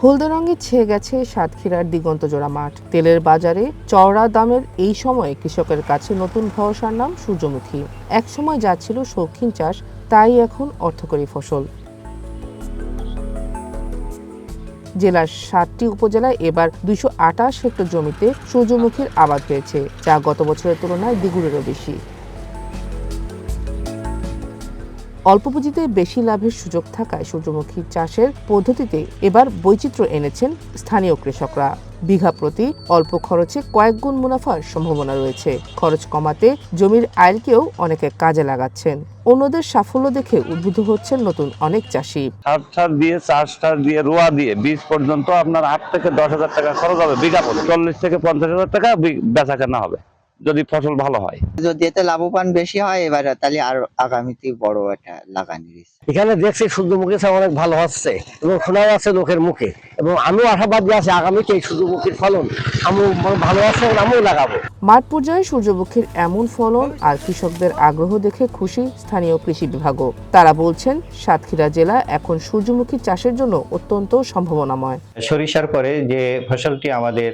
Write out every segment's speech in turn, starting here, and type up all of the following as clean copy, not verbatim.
হলদে রঙে ছেয়ে গেছে সাতক্ষীরার দিগন্তজোড়া মাঠ। তেলের বাজারে চওড়া দামের এই সময়ে কৃষকের কাছে নতুন ভরসার নাম সূর্যমুখী। একসময় যা ছিল শৌখিন চাষ, তাই এখন অর্থকরী ফসল। জেলার ৭টি উপজেলায় এবার ২২৮ হেক্টর জমিতে সূর্যমুখীর আবাদ হয়েছে, যা গত বছরের তুলনায় দ্বিগুণেরও বেশি। অল্প পুঁজিতে বেশি লাভের সুযোগ থাকায় সূর্যমুখী চাষের পদ্ধতিতে এবার বৈচিত্র্য এনেছেন স্থানীয় কৃষকরা। বিঘা প্রতি অল্প খরচে কয়েক গুণ মুনাফার সম্ভাবনা রয়েছে। খরচ কমাতে জমির আইলকেও অনেকে কাজে লাগাচ্ছেন। অন্যদের সাফল্য দেখে উদ্বুদ্ধ হচ্ছেন নতুন অনেক চাষি। সার দিয়ে চাষ দিয়ে রোয়া দিয়ে বীজ পর্যন্ত আপনার ৮ থেকে ১০,০০০ টাকা খরচ হবে বিঘা প্রতি। ৪০ থেকে ৫০,০০০ টাকা বেচা কেনা হবে যদি ফসল ভালো হয়। যদি এতে লাভবান বেশি হয় এবার তাহলে আর আগামীতে বড় একটা লাগানোর ইচ্ছা। এখানে দেখছি সূর্যমুখী চাষ অনেক ভালো হচ্ছে এবং শোনা যাচ্ছে লোকের মুখে, এবং আমিও আশাবাদী আছি আগামীতে এই সূর্যমুখীর ফলন ভালো আছে এবং আমিও লাগাবো। মাঠ পর্যায়ে সূর্যমুখীর এমন ফলন আর কৃষকদের আগ্রহ দেখে খুশি স্থানীয় কৃষি বিভাগও। তারা বলছেন সাতক্ষীরা জেলা এখন সূর্যমুখী চাষের জন্য অত্যন্ত সম্ভাবনাময়। সরিষার পরে যে ফসলটি আমাদের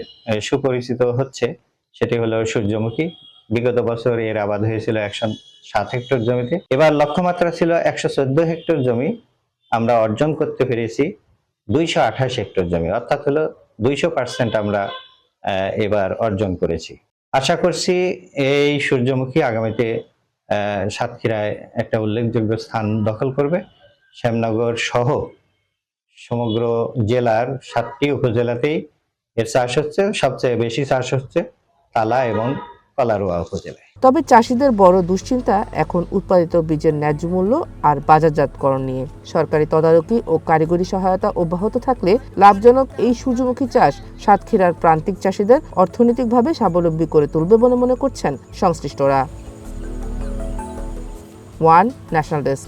সুপরিচিত হচ্ছে সেটি হলো সূর্যমুখী। বিগত বছর এর আবাদ হয়েছিল ১০৭ হেক্টর জমিতে। এবার লক্ষ্যমাত্রা ছিল ১১৪ হেক্টর জমি, আমরা অর্জন করতে পেরেছি ২২৮ হেক্টর জমি, অর্থাৎ হলো ২০০% আমরা এবার অর্জন করেছি। আশা করছি এই সূর্যমুখী আগামীতে সাতক্ষীরায় একটা উল্লেখযোগ্য স্থান দখল করবে। শ্যামনগর সহ সমগ্র জেলার ৭টি উপজেলাতেই এর চাষ হচ্ছে। সবচেয়ে বেশি চাষ হচ্ছে তালা এবং কলারোয়া উপজেলায়। তবে চাষিদের বড় দুশ্চিন্তা এখন উৎপাদিত বীজের ন্যায্য মূল্য আর বাজারজাতকরণ নিয়ে। সরকারি তদারকি ও কারিগরি সহায়তা অব্যাহত থাকলে লাভজনক এই সূর্যমুখী চাষ সাতক্ষীরার প্রান্তিক চাষিদের অর্থনৈতিকভাবে স্বাবলম্বী করে তুলবে বলে মনে করছেন সংশ্লিষ্টরা। One national desk.